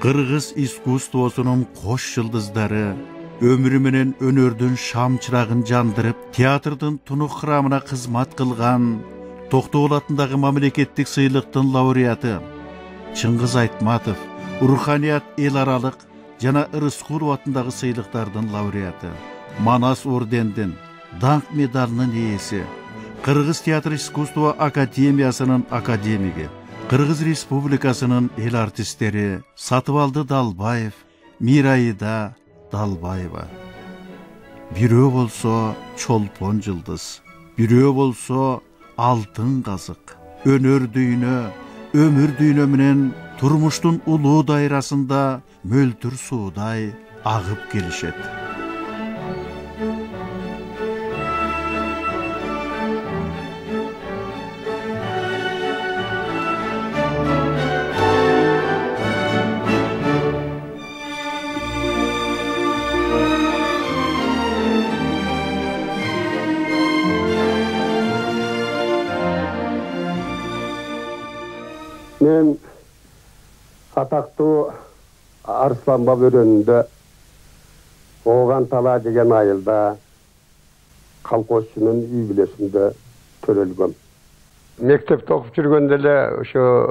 Kırgız iskustosunun koş yıldızları, ömrü menen önördün şam çırağın jandırıp, teatrдын tunuk hıramına kızmat kılgan, Toktogul atındağı mamleketlik sıylıktın laureatı, Çыңгыз Айтматов, Ruhaniyat el aralık, jana Rıskулов atındağı sıylıktardın laureatı, Manas ordendin, Dank medalının iyisi, Kırgız Teatr İskustvo Akademiyasının akademigi, Kırgız Respublikasının el artistleri Satıvaldı Dalbaev, Mirayida Dalbaeva. Birөө bolso Çolpon Yıldız, birөө bolso Altın Kazık. Önör düýnö, ömür düýnö menen turmuştun uluu dairasında möltür suuday agıp gelişet. Men ataklı Arslan Baba önünde Oğan Tala degen ayılda Kalkoşçunun üybilesinde törölgüm. Mektepte okup жүрgöndele şu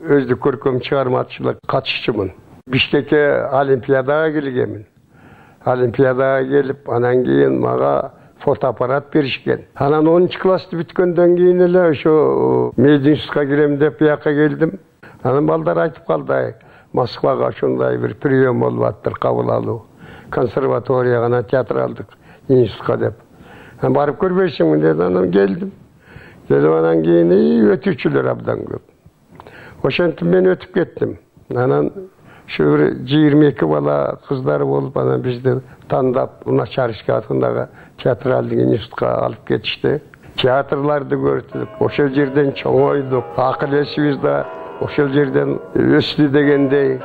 özlük körküm çıkarmatçılık kaçışçımın. Bişkek'e olimpiyadaya gelgemin. Olimpiyadaya gelip anan keyin maga fotoaparat berişken. Anan 10. klasты bütkөндөн keyin ele şu Medinsk'a girem dep buyaka geldim. Anan balдар aytıp kaldı. Moskvaga şunday bir priyom bolup attır, kabul alуу. Konservatoriyagana teatr aldık. Institut'a dep. Barıp körбейсиңби dedi, anam geldim. Gelip anan keyin ötүүчүлөр abdan köp. Oşentim men ötüp kettim. Anan şu 22 bala kızları bolup anan bizde tandap Una Çarışka atındağı teatraldık institutqa alıp ketişti. Teatrlarda görtüdük. Oşel жерден çoğoyduk. Akıl esimiz de oşel жерден östü degендей.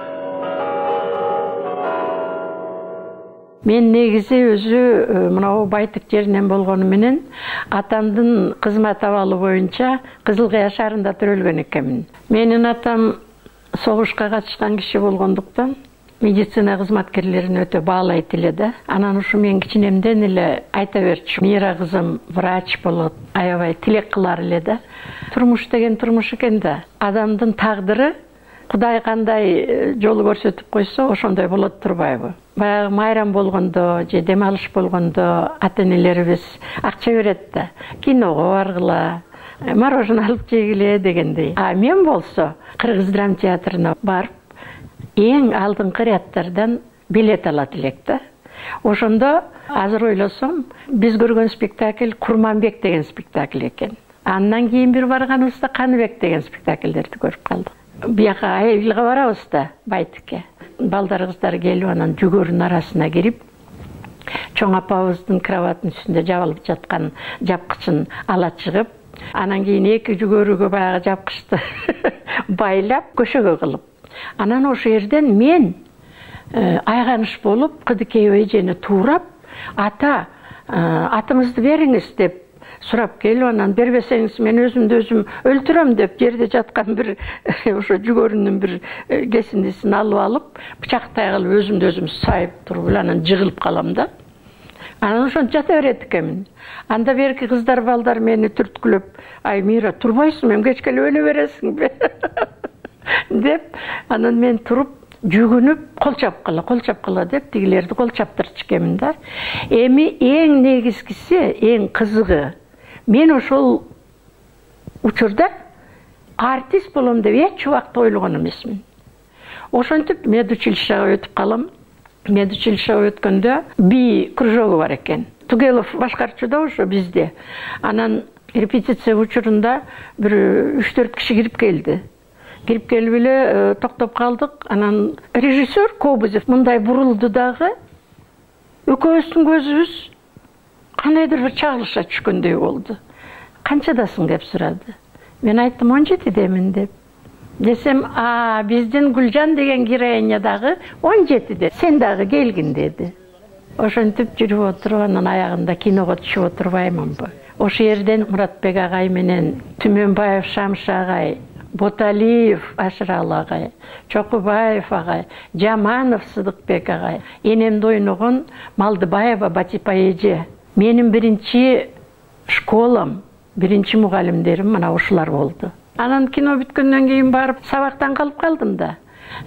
Men negizi özü mınау Baytık жеринен болгону менен atamdын kızmat abalı boyunca Kızılkaya şаарында төрөлгөн экенмин. Менин atam soğuşka kaçışkan kişi болгондуктан медицина кызматкерлерин өтө баалайт эле да. Анан ушу мен кичинемден эле айта берчү. Мира кызым врач болот, аябай тилек кылар эле да. Турмуш деген турмуш экен да. Адамдын тагдыры Кудай кандай жол көрсөтүп койсо, ошондой болот турбайбы? Баягы майрам болгондо, же дем алыш болгондо ата-энелерибиз акча берет да. Киного баргыла, мороженое алып жегиле дегендей. А мен болсо Кыргыз драма театрына барып, эң алдыңкы рядтардан билет алат элек да. Ошондо азыр ойлосом, биз көргөн спектакль Курманбек деген спектакль экен. Андан кийин бир барганыбызда Каныбек деген спектакльдерди көрүп калдык. Бияка айылга барабыз да, Байтыкке. Балдар кыздар келип анан жүгөрүнүн арасына кирип, чоң апабыздын кроваттын үстүндө жабылып жаткан жапкычын ала чыгып, анан кийин эки жүгөрүгө баягы жапкычты байлап көшөгө кылып. Анан ошо жерден мен айганыш болуп, Кыдыкей эжени туурап, ата, атыңызды бериңиз деп сурап келип, анан бербесеңиз мен өзүмдү өзүм өлтүрөм деп жерде жаткан бир ошо жүгөрүнүн бир кесиндисин алып алып, бычактай кылып өзүмдү өзүм сайып туруп эле анан жыгылып калам да. Анан ошонтип жата берет экенмин. Анда берки кыздар балдар мени түрткүлөп, "Ай Мира, турбайсың, эми кечке өлө бересиңби?" деп, анан мен туруп жүгүнүп кол чапкыла деп тигилерди кол чаптырчу экенмин да. Эми эң негизгиси, эң кызыгы, мен ошол учурда артист болом деп эч убакта ойлогон эмесмин. Ошентип медучилищага өтүп калам. Медучилищага өткөндө би кружогу бар экен. Тугелов башкарчуда ошо бизде. Анан репетиция учурунда бир 3-4 киши кирип келди. Кирип келип эле токтоп калдык. Анан режиссер Кобызов мындай бурулду дагы. Экөөбүздүн көзүбүз кандайдыр бир чагылышка түшкөндөй болду. "Канчадасың?" деп сурады. Мен айттым 17-демин деп. Десем, биздин Гүлжан деген героиня дагы 17-де. Сен дагы келгин деди. Ошентип жүрүп отуруп, анан аягында киного түшүп отурбаймынбы? Ошо жерден Муратбек агай менен Түмөнбаев Шамшы агай Боталиев Ашыралы ағай, Чоқубаев ағай, Жаманов Сыдықбек ағай, енемді ойнығын Малдыбаева Батипа еже. Менің бірінші школам, бірінші мұғалімдерім мына ушылар болды. Анан кино бүткөндөн кейін барып, сабақтан қалып қалдым да.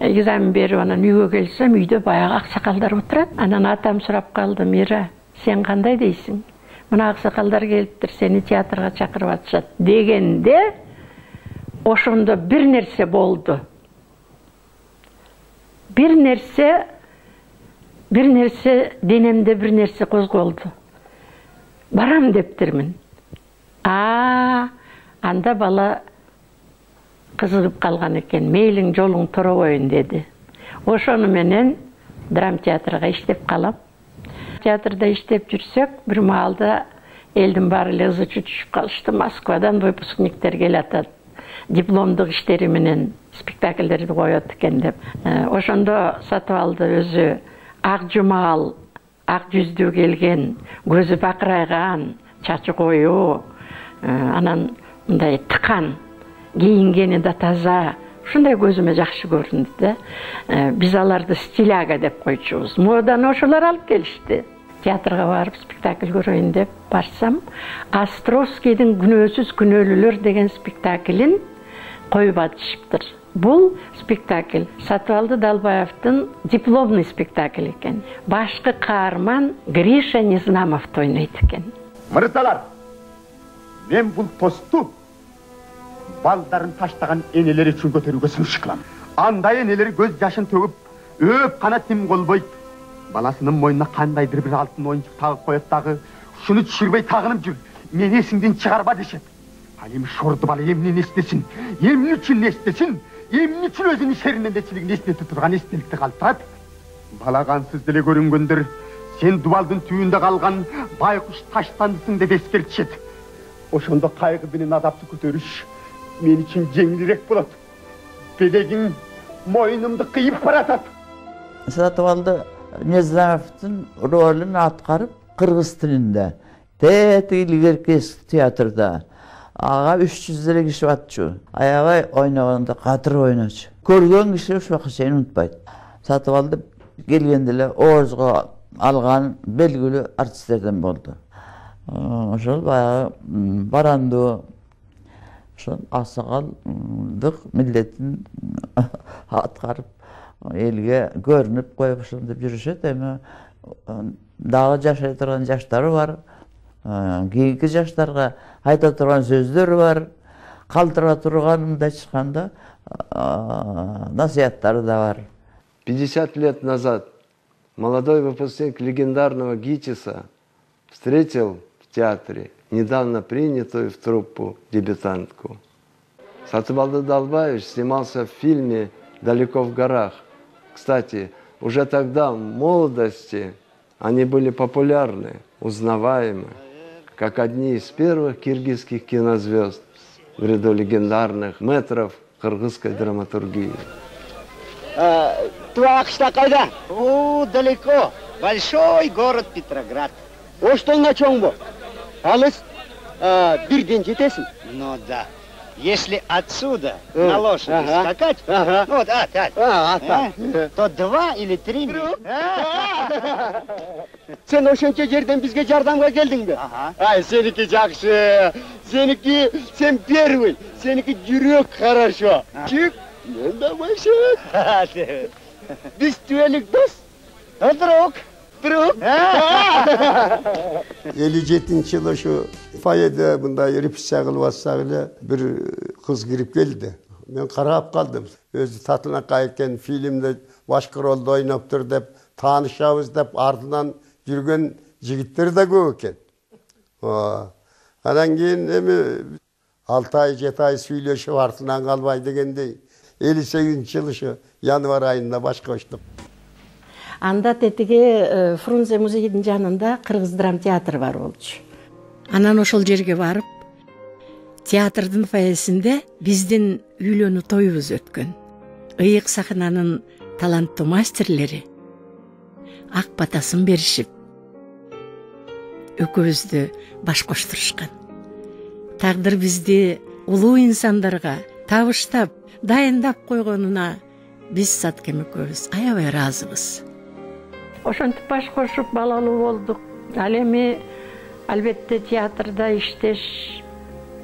Экзамен беріп, анан үйге келсем, үйде баяғы ақсақалдар отырады. Анан атам сұрап қалды, Мира, сен қандай дейсің? Мына ақсақалдар келіптір, сені театрға шақырып атышат дегенде, ошондо bir нерсе болды. Bir нерсе денемде bir нерсе қозғалды. Барам дептірмін. Анда бала қызығып қалған екен, мейлің жолың тұра қойын деді. Ошону менен драм театрға иштеп қалам. Театрда иштеп жүрсек, бір маалда элдин баары эле ызы түшүп калышты. Москвадан выпускниктер келатат. Дипломдук иштери менен спектакльдерди коёт экен деп. Ошондо сатып алды өзү ак жумал, ак жүздүү келген, көзү бакырайган, чачы коюу, анан мындай тыкан, кийингени да таза. Ушундай көзүмө жакшы көрүндү да. Биз аларды стиляга деп койчубуз. Модан ошолор алып келишти. Театрга барып спектакль көрөйүн деп барсам, Островскийдин Күнөөсүз күнөөлүүлөр деген спектаклин коюп атышыптыр. Бул спектакль Сатыбалды Далбаевдин дипломный спектакль экен. Башкы каарман Гриша Незнамов ойнойт экен. Мырзалар, мен бул тосту балдарын таштаган энелер үчүн көтөрүүгө сунуш кылам. Андай энелер көз жашын төгүп, өп кана тим болбойт. Баласынын мойнуна кандайдыр бир алтын оюнчук тагып коет дагы, ушуну түшүрбөй тагынып жүр. Мени эсиңден чыгарба дешет. Ал эми шорду бала эмнени эстесин, эмне үчүн эстесин, эмне үчүн өзүнүн шеринендечилигин эстетип турган эстеликти калтырат. Бала кансыз деле көрүнгөндөр, сен дубалдын түбүндө калган байкуш таштандысың деп эскертишет. Ошондо кайгы менен адапты көтөрүш мен үчүн жеңилирээк болот. Белегиң мойнумду кыйып баратат. Сатыбалды Незнамовдун ролун аткарып, кыргыз тилинде Илгеркес театрда ага 300 деле киши атчу. Аябай ойногондо катыр ойночу. Көргөн киши ушуга чейин унутпайт. Сатыбалды келгенде эле оозго алган белгилүү артисттерден болду. Ошол баягы баранду ошол аксакалдык милдетин аткарып элге көрүнүп коюп ошондоп жүрүшөт. Эми дагы жашай турган жаштары бар. Кийинки жаштарга айта турган сөздөрү бар. Калтыра турган мындай айтканда насыяттары да бар. 50 лет назад молодой выпускник легендарного ГИТИСа встретил в театре недавно принятую в труппу дебютантку. Сатыбалды Далбаевич снимался в фильме «Далеко в горах». Кстати, уже тогда, в молодости, они были популярны, узнаваемы, как одни из первых киргизских кинозвезд в ряду легендарных мэтров кыргызской драматургии. Твоя кышта кайда? О, далеко. Большой город Петроград. О, что на чем бу? Алыс, бирден жетесің? Ну да. Если отсюда на лошади скакать, ну вот, то 2 или 3 миля. Сен ошончо жерден бизге жардамга келдиң бе? Ай, сеники жакшы. Сеники сен первый. Сеники жүрөк хорошо. Чик, мен да башат. Биз түбөлүк дос. Друг. 57 yıl şu fayede bunda repetitsiya kılıp atsak ile bir kız girip geldi. Ben karap kaldım. Özü tatına kayıkken filmde başka rolda oynaptır dep, tanışabız dep ardından yürgen jigitleri de köp eken. Adan keyin emi 6 ay 7 ay süйлөшүп артынан kalbay degende 58 yılı şu yanvar ayında baş koştum. Анда тетиги Фрунзе музейдин жанында Кыргыз драм театры бар болчу. Анан ошол жерге барып, театрдын фойесинде биздин үйлөнүү тоюбуз өткөн. Ыйык сахнанын таланттуу мастерлери ак батасын беришип, экөөбүздү баш коштурушкан. Тагдыр бизди улуу инсандарга табыштап, дайындап койгонуна биз Саткем экөөбүз аябай ыраазыбыз. Ошентип баш кошуп балалуу болдук. Ал эми албетте театрда иштеш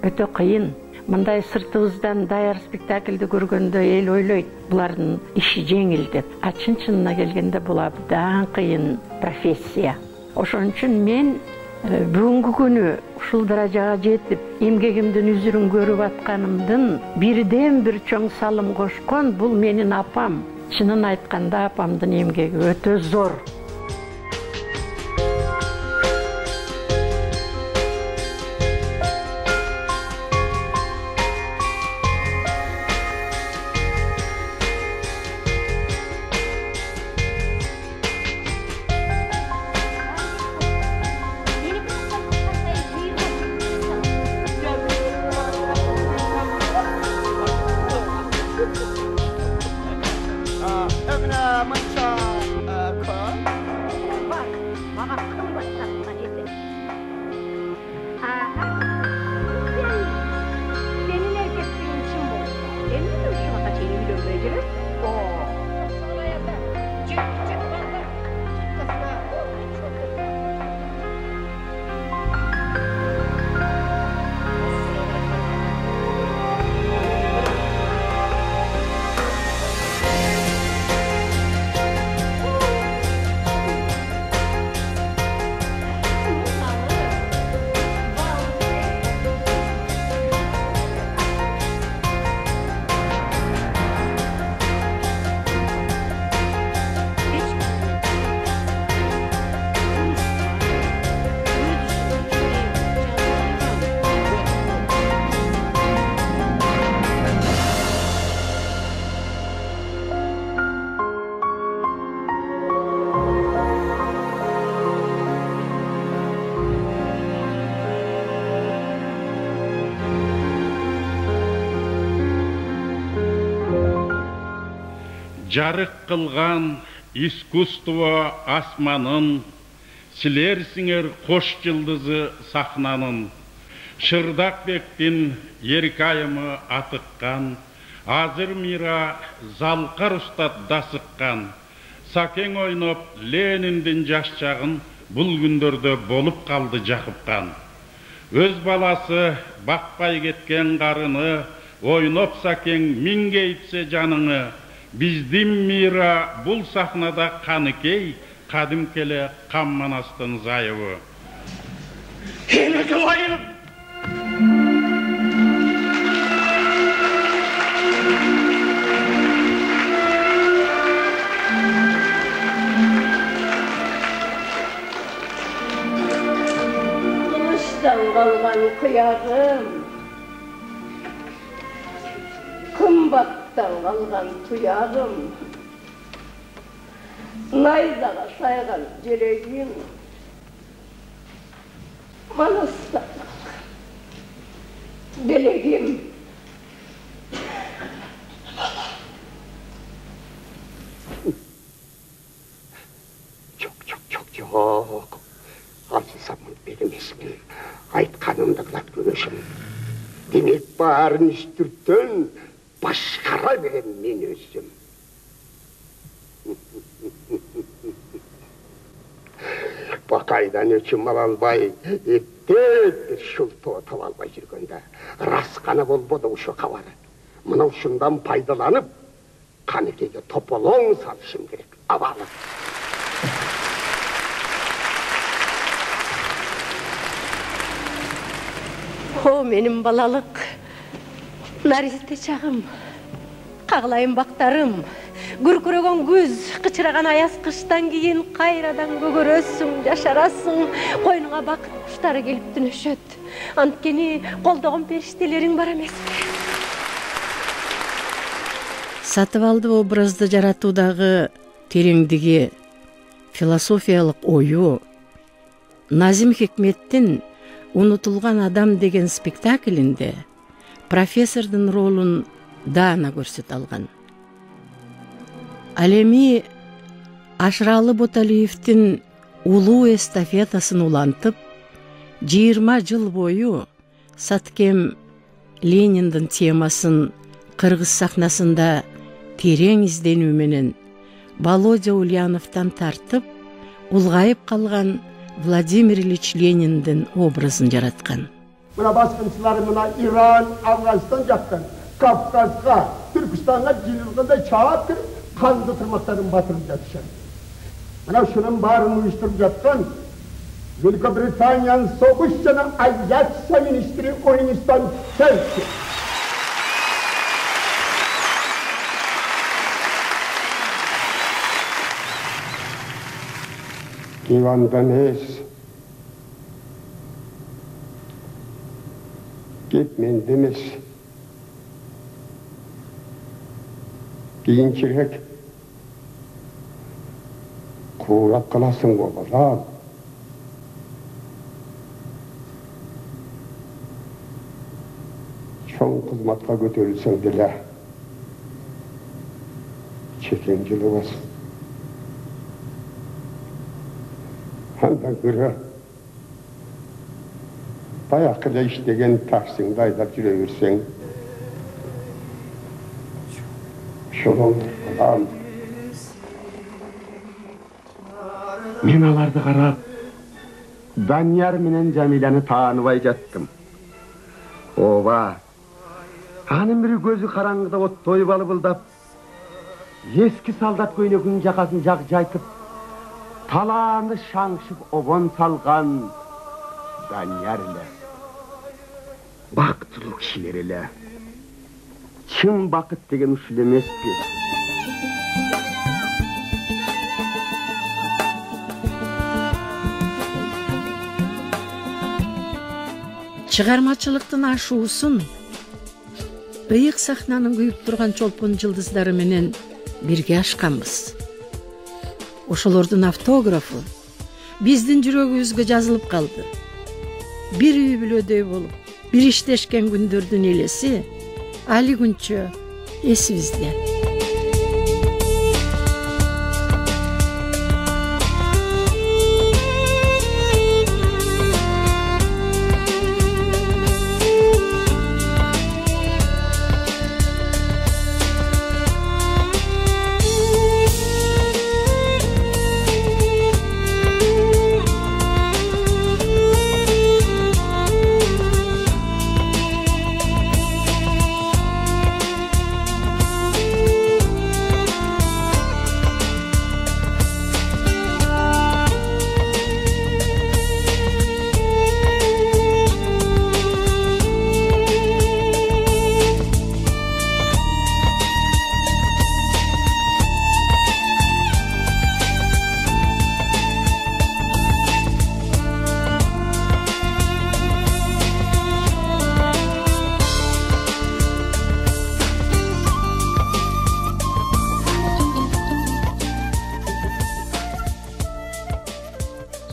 өтө кыйын. Мындай сыртыбыздан даяр спектакльди көргөндө эл ойлойт, булардын иши жеңил деп. А чын-чынына келгенде бул абдан кыйын профессия. Ошон үчүн мен бүгүнкү күнү ушул даражага жетип, эмгегимдин үзүрүн көрүп атканымдын бирден бир чоң салым кошкон бул менин апам. Чынын айтканда апамдын эмгеги өтө зор. Жарык кылган искусство асманын, силерсиңер кош жылдызы сахнанын. Шырдакбектин еркайымы атыккан, азыр мира залкар устат дасыккан. Сакең ойноп Лениндин жаш чагын бул күндөрдө болуп калды жакыпкан. Өз баласы бакпай кеткен карыны, ойноп Сакең миңгейтсе жаныңы. Биздин мира бул сахнада каныкей, кадим келе Камманастын зайыбы. Элеге лайым! Kılıçtan kalgan kıyağım, kımbattan kalgan tuyağım, nayzaga saygan yüreğim, manastan kalgan dileğim. Çok. Alsамын беремесмін. Айтқанымды қылат көресің. Демек барын үстірттен башқара берем мен өзім. Бақайдан өчім алалбай, еттет шұлты отып албай жүргенде. Расқаны болбоды ұшы қавары. Мынау шындан пайдаланып, қанекеге тополоң салышым керек. Авалы. О, менің балалық, Наристе чағым, қағылайын бақтарым, күркіреген күз, қычыраған аяз қыштан кейін қайрадан көгөрөсүң, жашарасың, қойныңа бақыт құштары келіп түнөшөт. Анткени қолдаған периштелерің бар емес. Сатыбалды образды жаратуудағы тереңдігі, философиялық ою, Назим Хикметтин «Унутулган адам» деген спектаклінде профессордың ролын даана көрсөтө алган. Ал эми Ашыралы Боталиевдин улуу эстафетасын улантып, 20 жыл бою Саткем Лениндин темасын Кыргыз сахнасында терең изденүү менен Володя Ульяновтан тартып, улгайып калган Владимир Ильич Лениндин образын жараткан. Mına baskınçıları mına İran, Afganistan yaptın. Kafkas'a, Türkistan'a cinilginde çağırtır, kanlı tırmakların batırıp yatışan. Mına şunun barını uyuşturup yatkan, Büyük Britanya'nın soğuşçana ayyatsa ministri Oyunistan Chelsea. Divandan hez. Gitmen demiş. Keyinçirek kuvvet kılasın oğlan. Çoğun kızmatka götürülsün dile. Çekincili olsun. Handan göre bayakıda işlegen taksın, daydap yürüyürsen şolun ağam. Men alardı qarab, Danyar menen Jamilani tanıbay jattım. Ova, anın biri gözü karangıda ot toyup alıp eski saldat köyneginin jakasın jaytıp, talağını şаңшып obon salgan Danyar ile. Baktılıq kişiler ile. Çın bakıt degen uşul emes ki. Чыгармачылыктын ашуусун ыйык сахнанын күйүп турган чолпон жылдыздары менен бирге ашканбыз. Ошолордун автографы биздин жүрөгүбүзгө жазылып калды. Бир үй бүлөдөй болуп, бир иштешкен күндөрдүн элеси али күнчө эсибизде.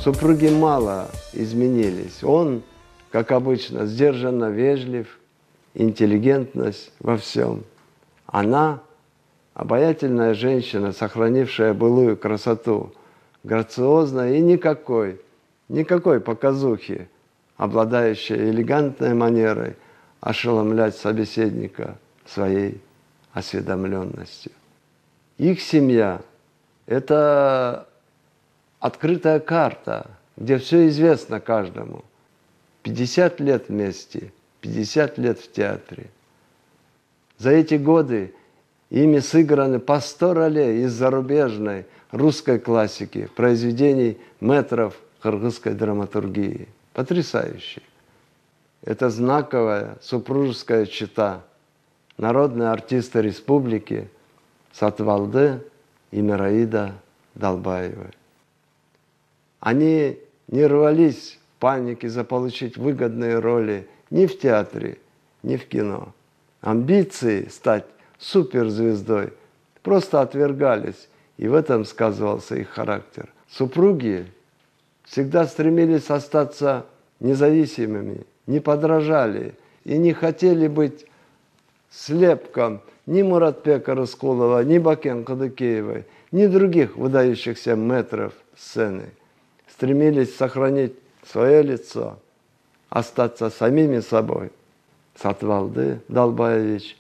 Супруги мало изменились. Он, как обычно, сдержанно вежлив, интеллигентность во всем. Она обаятельная женщина, сохранившая былую красоту, грациозная и никакой показухи, обладающая элегантной манерой ошеломлять собеседника своей осведомленностью. Их семья – это открытая карта, где все известно каждому. 50 лет вместе, 50 лет в театре. За эти годы ими сыграны по 100 ролей из зарубежной русской классики, произведений мэтров кыргызской драматургии. Потрясающе. Это знаковая супружеская чета, народные артисты республики Сатвалды и Мираида Далбаевы. Они не рвались в панике заполучить выгодные роли ни в театре, ни в кино. Амбиции стать суперзвездой просто отвергались, и в этом сказывался их характер. Супруги всегда стремились остаться независимыми, не подражали и не хотели быть слепком ни Муратбека Рыскулова, ни Бакен Кадыкеевой, ни других выдающихся мэтров сцены. Стремились сохранить свое лицо, остаться самими собой. Сатвалды Далбаевич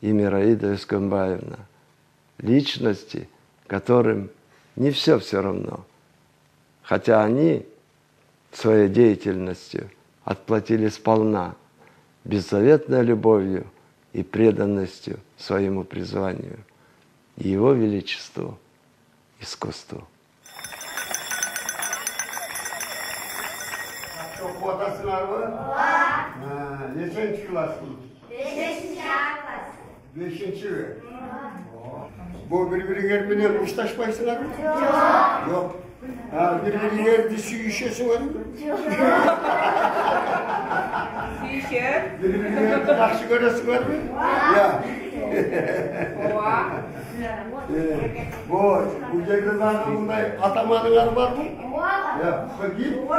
и Мираида Искамбаевна. Личности, которым не все равно. Хотя они своей деятельностью отплатили сполна, беззаветной любовью и преданностью своему призванию и Его Величеству искусству. Bu birbirine muştaşmaysınlar mı? Yok. Ha, birbirine süyüşesiniz mi? Süyüşür. Birbirine yakşı göresiniz mi? Ya. Bu gece zaten atamadığınız var mı? Ya, bakayım.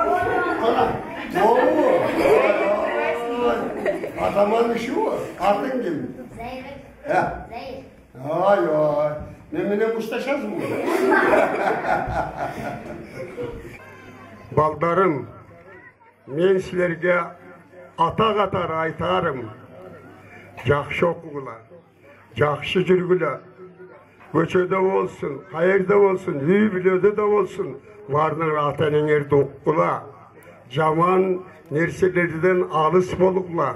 Ana. Doğru. Atamadığın şu, atın gibi. Ya. Ay ay. Memine muştaşaz mı? Baldarım, men sizlerge ata qatar aytarım. Жақшы оқуғыла, жақшы жүргілі, көшеде болсын, қайырда болсын, үй білеуде де болсын, бардың ата-енеңерді оқуғыла, жаман нәрселерден алыс болуғыла,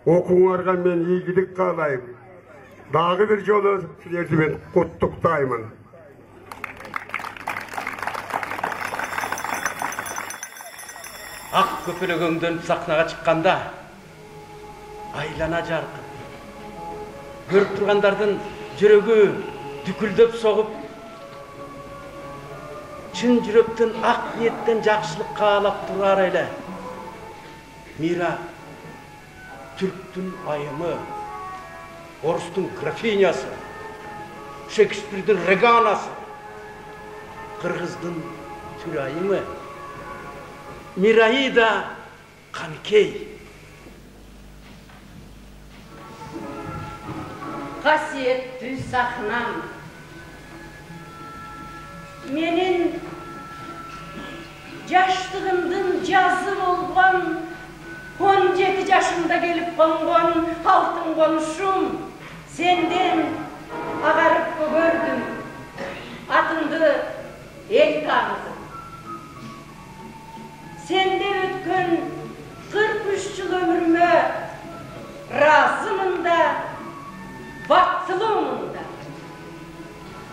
оқуңарға мен игілік қалайым. Дағы бір жолы сіздерді мен құттықтаймын. Ақ көпірігіңден сахнаға шыққанда айлана жарқын. Көріп тұрғандардың жүрегі дүкілдеп соғып, шын жүректен, ақ ниеттен жақсылыққа алап тұрар әлі. Мира, түріктің айымы, орыстың графинясы, Шекспирдің реганасы, қырғыздың түрайымы, Мираида Қанкей. Қасиетті сахнам, менің жаштығымдың жазы болған 17 жашымда келіп қонған алтын қонышым, сенден ағарып көрдім, атыңды ел таныдым. Сенде өткен 43 жыл өміріме разымын да, бақыттылымын да.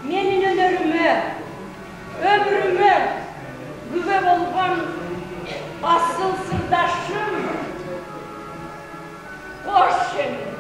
Менің өнеріме, өміріме күбе болған асыл сырдашым, қош енді.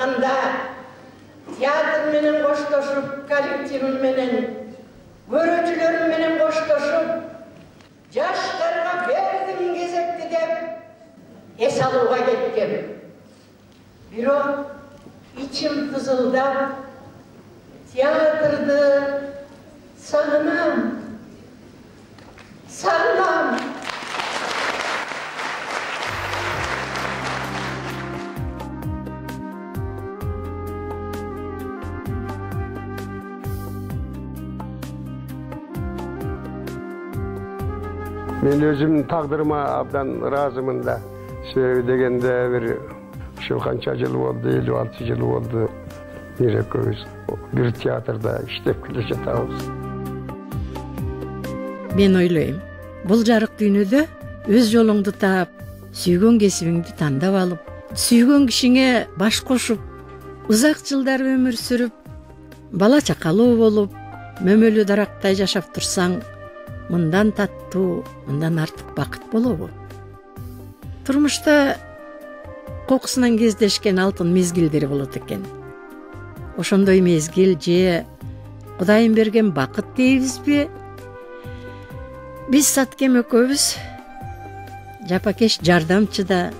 анда театр менен коштошуп, коллективим менен, көрүүчүлөрүм менен коштошуп, жаштарга бердим кезекти деп эс алууга кеткем. Бирок ичим тызылдап, театрды сагынам. Мен өзümün taqdırıma abdan razımın da. Sebebi degende bir şu kança yıl oldu, 56 yıl oldu. Bir teatrda işlep kile жатабыз. Мен ойлойм, бул жарык дүйнөдө өз жолуңду таап, сүйгөн кесибиңди тандап алып, сүйгөн кишиңе баш кошуп, узак жылдар өмүр сүрүп, бала чакалуу болуп, мөмөлүү дарактай жашап турсаң, мындан таттуу, мындан артык бакыт болобу? Турмушта кокусунан кездешкен алтын мезгилдери болот экен. Ошондой мезгил же Кудайым берген бакыт дейбизби? Биз Саткем экөөбүз жапакеш жардамчы да,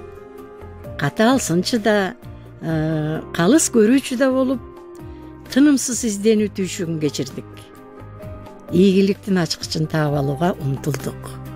катаалсынчы да, калыс көрүүчү да болуп, тынымсыз изденүү түйшүгүн кечирдик. Ийгиликтин ачкычын таап алууга умтулдук.